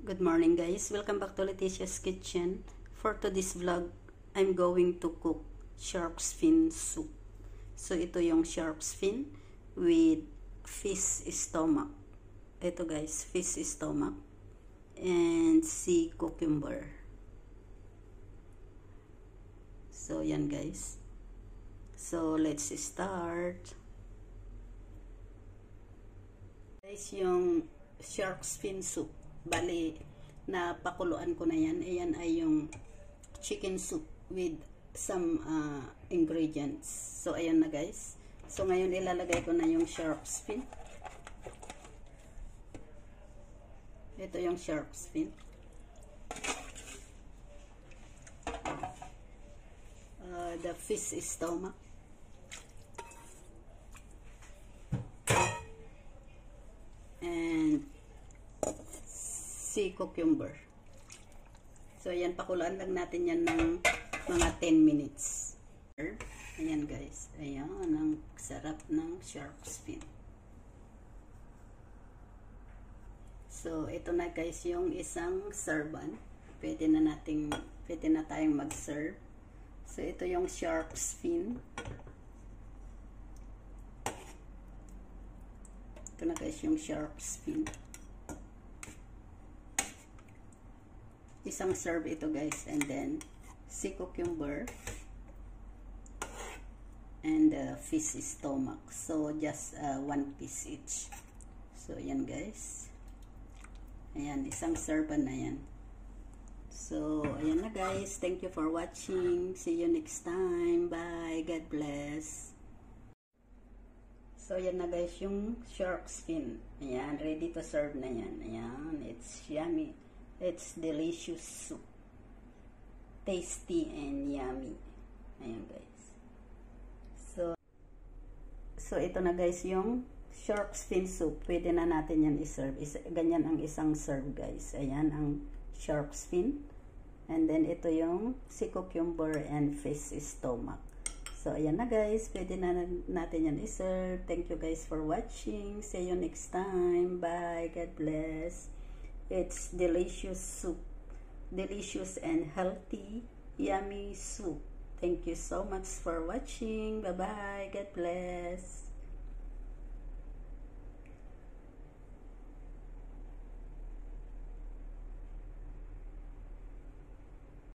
Good morning guys, welcome back to Leticia's Kitchen. For today's vlog, I'm going to cook shark's fin soup. So ito yung shark's fin with fish stomach. Ito guys, fish stomach and sea cucumber. So yan guys. So let's start. Guys, yung shark's fin soup, bali na pakuluan ko na yan. Ayan ay yung chicken soup with some ingredients. So ayan na guys. So ngayon ilalagay ko na yung shark's fin. Ito yung shark's fin. The fish stomach. And sea cucumber. So, ayan, pakuluan lang natin yan ng mga 10 minutes. Ayan guys. Ayan, ang sarap ng shark's fin. So, ito na guys yung isang serban. Pwede na tayong mag-serve. So, ito yung shark's fin. Ito na guys yung shark's fin. Isang serve ito guys, and then sea cucumber and fish stomach. So just 1 piece each. So ayan guys. Ayan, isang serve na yan. So ayan na guys. Thank you for watching. See you next time. Bye. God bless. So ayan na guys yung shark's fin. Ayan, ready to serve na yan. Ayan, it's yummy. It's delicious soup. Tasty and yummy. Ayan guys. So ito na guys yung shark's fin soup. Pwede na natin yan i-serve. Ganyan ang isang serve guys. Ayan ang shark's fin. And then ito yung sea cucumber and fish stomach. So ayan na guys. Pwede na natin yan i-serve. Thank you guys for watching. See you next time. Bye. God bless. It's delicious soup. Delicious and healthy, yummy soup. Thank you so much for watching. Bye-bye. God bless.